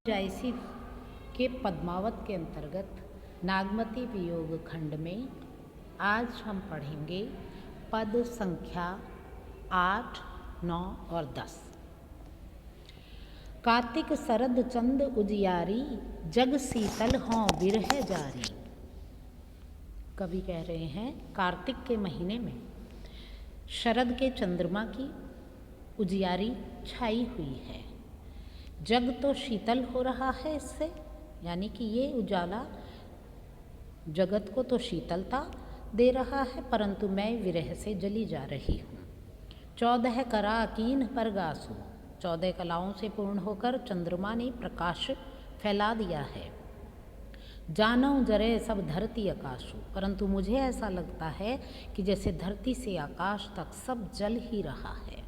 जायसी के पद्मावत के अंतर्गत नागमती वियोग खंड में आज हम पढ़ेंगे पद संख्या 8, 9 और 10। कार्तिक शरद चंद उजियारी, जग शीतल हों बिरह जारी। कवि कह रहे हैं कार्तिक के महीने में शरद के चंद्रमा की उजियारी छाई हुई है। जग तो शीतल हो रहा है इससे, यानी कि ये उजाला जगत को तो शीतलता दे रहा है, परंतु मैं विरह से जली जा रही हूँ। 14 करा कीन परगासु, 14 कलाओं से पूर्ण होकर चंद्रमा ने प्रकाश फैला दिया है। जानो जरे सब धरती आकाशु, परंतु मुझे ऐसा लगता है कि जैसे धरती से आकाश तक सब जल ही रहा है।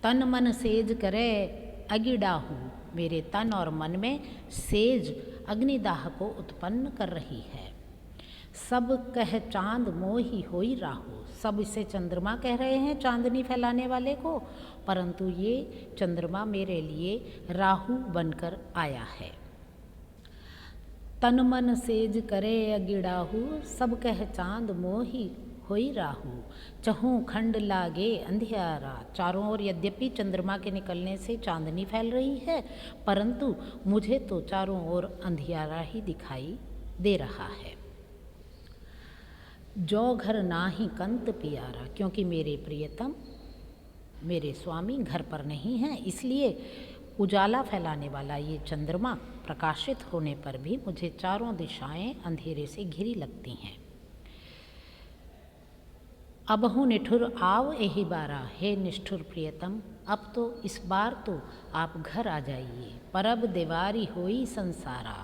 तन मन सेज करे अगिडाहू, मेरे तन और मन में सेज अग्निदाह को उत्पन्न कर रही है। सब कह चांद मोही होई राहु, सब इसे चंद्रमा कह रहे हैं, चांदनी फैलाने वाले को, परंतु ये चंद्रमा मेरे लिए राहु बनकर आया है। तन मन सेज करे अगिडाहू, सब कह चांद मोही होई राहु, चहूँ खंड लागे अंधियारा। चारों ओर यद्यपि चंद्रमा के निकलने से चांदनी फैल रही है, परंतु मुझे तो चारों ओर अंधियारा ही दिखाई दे रहा है। जो घर ना ही कंत प्यारा, क्योंकि मेरे प्रियतम मेरे स्वामी घर पर नहीं हैं, इसलिए उजाला फैलाने वाला ये चंद्रमा प्रकाशित होने पर भी मुझे चारों दिशाएं अंधेरे से घिरी लगती हैं। अबहु निठुर आव एही बारा, हे निष्ठुर प्रियतम, अब तो इस बार तो आप घर आ जाइए। परब देवारी होई संसारा,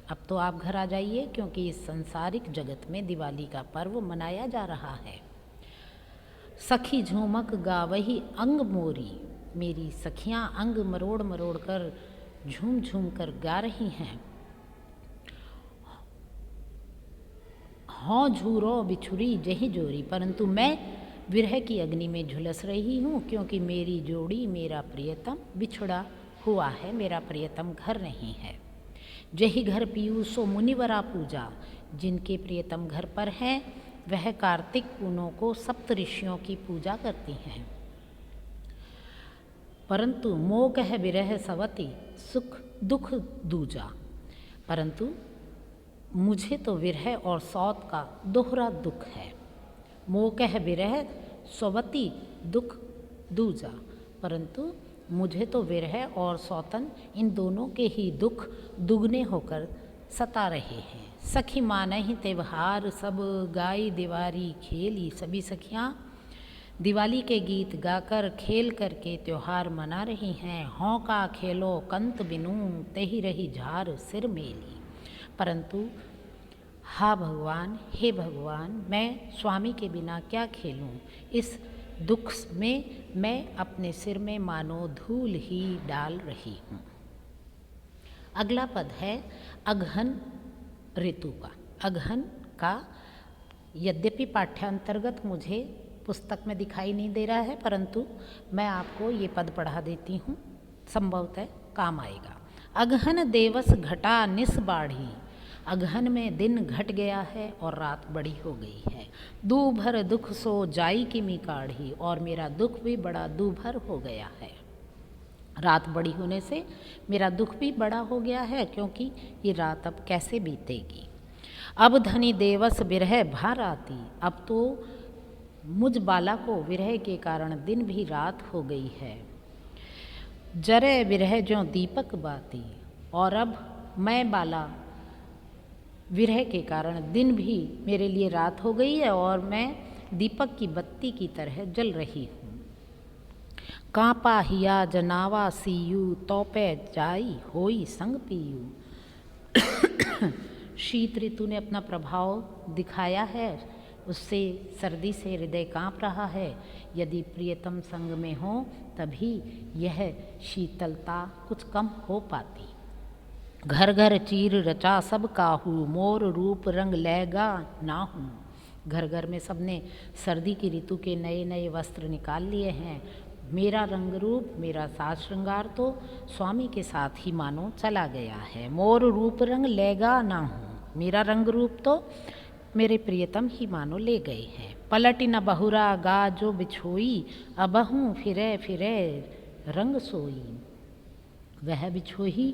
अब तो आप घर आ जाइए, क्योंकि इस संसारिक जगत में दिवाली का पर्व मनाया जा रहा है। सखी झूमक गावही अंग मोरी, मेरी सखियां अंग मरोड़ मरोड़ कर झूम झूम कर गा रही हैं। हों झूरो बिछुरी जही जोरी, परंतु मैं विरह की अग्नि में झुलस रही हूँ, क्योंकि मेरी जोड़ी मेरा प्रियतम बिछुड़ा हुआ है, मेरा प्रियतम घर नहीं है। जही घर पीयू सो मुनिवरा पूजा, जिनके प्रियतम घर पर हैं वह कार्तिक पूनों को सप्त ऋषियों की पूजा करती हैं। परंतु मोह कह विरह सवती, सुख दुख दूजा, परंतु मुझे तो विरह और सौत का दोहरा दुख है। मोह कह विरह स्ववती दुख दूजा, परंतु मुझे तो विरह और सौतन इन दोनों के ही दुख दुगने होकर सता रहे हैं। सखी मानहि त्योहार सब गाई दिवारी खेली, सभी सखियाँ दिवाली के गीत गाकर खेल करके त्योहार मना रही हैं। हों का खेलो कंत बिनू, तेहि रही झार सिर मेली, परंतु हाँ भगवान, हे भगवान, मैं स्वामी के बिना क्या खेलूं। इस दुख में मैं अपने सिर में मानो धूल ही डाल रही हूँ। अगला पद है अगहन ऋतु का। अगहन का यद्यपि पाठ्यांतर्गत मुझे पुस्तक में दिखाई नहीं दे रहा है, परंतु मैं आपको ये पद पढ़ा देती हूँ, संभवतः काम आएगा। अगहन देवस घटा निस बाढ़ी, अगहन में दिन घट गया है और रात बड़ी हो गई है। दूभर दुख सो जाई की मी काढ़ी, और मेरा दुख भी बड़ा दूभर हो गया है। रात बड़ी होने से मेरा दुख भी बड़ा हो गया है, क्योंकि ये रात अब कैसे बीतेगी। अब धनी देवस विरह भार आती, अब तो मुझ बाला को विरह के कारण दिन भी रात हो गई है। जरे विरह ज्यों दीपक बाती, और अब मैं बाला विरह के कारण दिन भी मेरे लिए रात हो गई है और मैं दीपक की बत्ती की तरह जल रही हूँ। कांपा हिया जनावा सीयू, तौपे जाई होई संग पीयू। शीत ऋतु ने अपना प्रभाव दिखाया है, उससे सर्दी से हृदय कांप रहा है। यदि प्रियतम संग में हो तभी यह शीतलता कुछ कम हो पाती। घर घर चीर रचा सब काहू, मोर रूप रंग लैगा नाहू। घर घर में सबने सर्दी की ऋतु के नए नए वस्त्र निकाल लिए हैं, मेरा रंग रूप, मेरा साज श्रृंगार तो स्वामी के साथ ही मानो चला गया है। मोर रूप रंग लेगा ना हूँ, मेरा रंग रूप तो मेरे प्रियतम ही मानो ले गए हैं। पलटी न बहुरा गा जो बिछोई, अबहूँ फिरे फिरे रंग सोई। वह बिछोही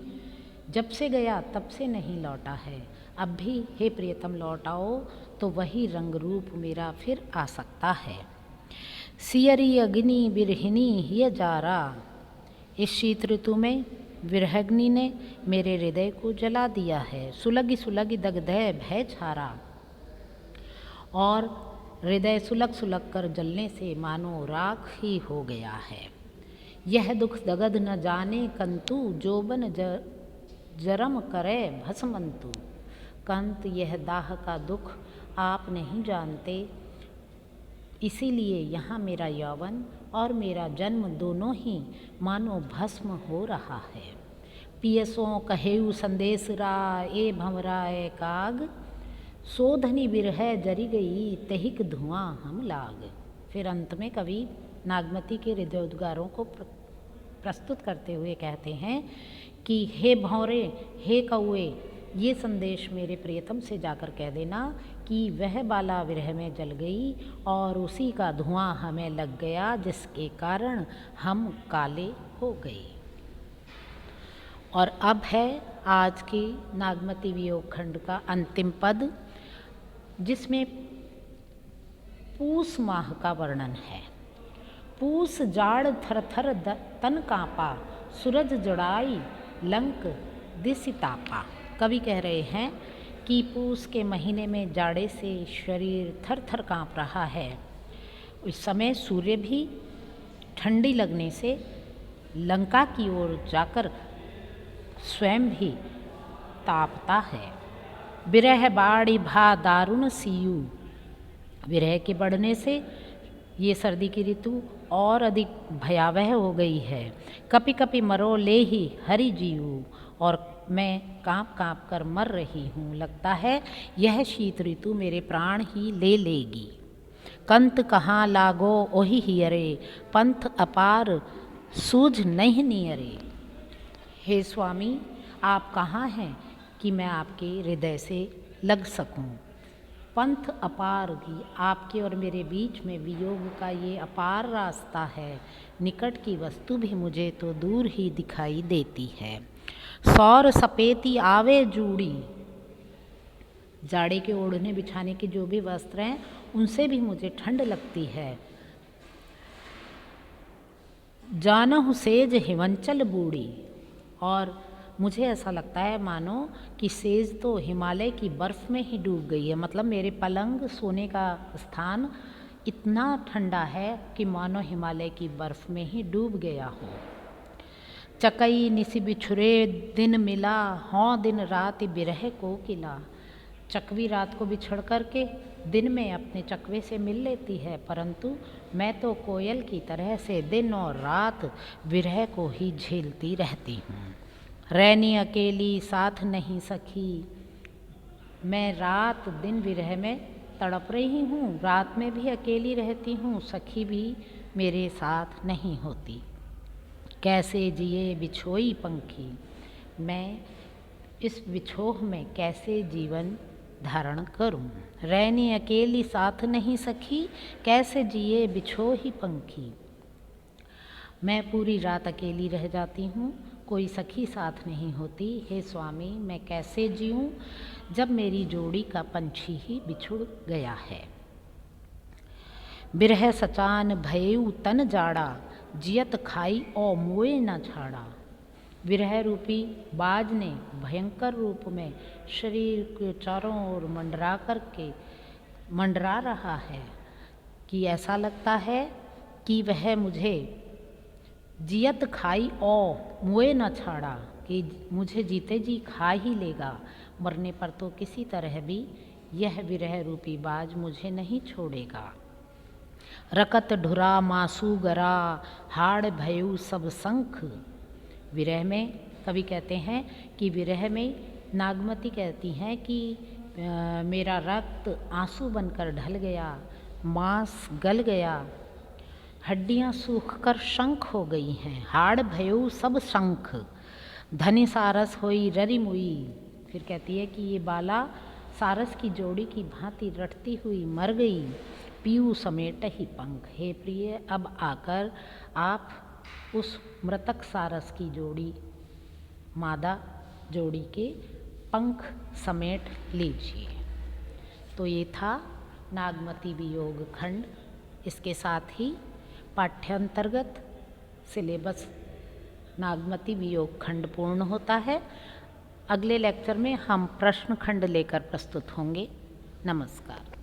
जब से गया तब से नहीं लौटा है, अब भी हे प्रियतम लौट आओ तो वही रंग रूप मेरा फिर आ सकता है। सियरी अग्नि बिरहिनी हिय जारा, इस शीत ऋतु में विरहग्नि ने मेरे हृदय को जला दिया है। सुलगी सुलगी दग्धय भय छारा, और हृदय सुलग सुलग कर जलने से मानो राख ही हो गया है। यह दुख दगध न जाने कंतु, जोबन जरम करे भस्मंतु। कंत, यह दाह का दुख आप नहीं जानते, इसीलिए यहाँ मेरा यौवन और मेरा जन्म दोनों ही मानो भस्म हो रहा है। पियसों कहेऊ संदेश रा, ए भंवराए काग, सोधनी बिरह जरी गई तहिक धुआं हम लाग। फिर अंत में कवि नागमती के हृदयोद्गारों को प्रस्तुत करते हुए कहते हैं कि हे भंवरे, हे कौए, ये संदेश मेरे प्रियतम से जाकर कह देना कि वह बाला विरह में जल गई और उसी का धुआं हमें लग गया, जिसके कारण हम काले हो गए। और अब है आज की नागमती वियोग खंड का अंतिम पद, जिसमें पूस माह का वर्णन है। पूस जाड़ थर थर तन कांपा, सूरज जड़ाई लंक दिसितापा। कवि कह रहे हैं कि पूस के महीने में जाड़े से शरीर थर थर काँप रहा है। उस समय सूर्य भी ठंडी लगने से लंका की ओर जाकर स्वयं भी तापता है। विरह बाड़ी भा दारुण सीयू, विरह के बढ़ने से ये सर्दी की ऋतु और अधिक भयावह हो गई है। कपि कपि मरो ले ही हरि जीऊ, और मैं काँप काँप कर मर रही हूँ, लगता है यह शीत ऋतु मेरे प्राण ही ले लेगी। कंत कहाँ लागो ओहि हियरे, पंथ अपार सूझ नहीं नियरे। हे स्वामी, आप कहाँ हैं कि मैं आपके हृदय से लग सकूं। पंथ अपार की आपके और मेरे बीच में वियोग का ये अपार रास्ता है। निकट की वस्तु भी मुझे तो दूर ही दिखाई देती है। सौर सपेती आवे जूड़ी, जाड़े के ओढ़ने बिछाने के जो भी वस्त्र हैं उनसे भी मुझे ठंड लगती है। जानहु सेज हिमांचल बूढ़ी, और मुझे ऐसा लगता है मानो कि सेज तो हिमालय की बर्फ़ में ही डूब गई है। मतलब मेरे पलंग सोने का स्थान इतना ठंडा है कि मानो हिमालय की बर्फ़ में ही डूब गया हो। चकई निसी बिछुरे दिन मिला, हों दिन रात बिरह को किला। चकवी रात को बिछड़ करके दिन में अपने चकवे से मिल लेती है, परंतु मैं तो कोयल की तरह से दिन और रात विरह को ही झेलती रहती हूँ। रैनी अकेली साथ नहीं सखी, मैं रात दिन विरह में तड़प रही हूँ, रात में भी अकेली रहती हूँ, सखी भी मेरे साथ नहीं होती। कैसे जिए बिछोई पंखी, मैं इस बिछोह में कैसे जीवन धारण करूं। रैनी अकेली साथ नहीं सखी, कैसे जिए बिछोही पंखी। मैं पूरी रात अकेली रह जाती हूँ, कोई सखी साथ नहीं होती। हे स्वामी, मैं कैसे जीऊँ जब मेरी जोड़ी का पंछी ही बिछुड़ गया है। बिरह सचान भयऊ तन जाड़ा, जियत खाई और मोए न छाड़ा। विरह रूपी बाज ने भयंकर रूप में शरीर के चारों ओर मंडरा रहा है कि ऐसा लगता है कि वह मुझे जियत खाई और मुए न छाड़ा, कि मुझे जीते जी खा ही लेगा। मरने पर तो किसी तरह भी यह विरह रूपी बाज मुझे नहीं छोड़ेगा। रकत ढुरा मासू गरा, हाड़ भयू सब शंख। विरह में कवि कहते हैं कि विरह में नागमती कहती हैं कि मेरा रक्त आंसू बनकर ढल गया, मांस गल गया, हड्डियां सूख कर शंख हो गई हैं, हाड़ भयो सब शंख, धनी सारस होई ररी मुई। फिर कहती है कि ये बाला सारस की जोड़ी की भांति रटती हुई मर गई, पीऊ समेट ही पंख। हे प्रिय, अब आकर आप उस मृतक सारस की जोड़ी, मादा जोड़ी के पंख समेट लीजिए। तो ये था नागमती वियोग खंड। इसके साथ ही पाठ्यांतर्गत सिलेबस नागमती वियोग खंड पूर्ण होता है। अगले लेक्चर में हम प्रश्न खंड लेकर प्रस्तुत होंगे। नमस्कार।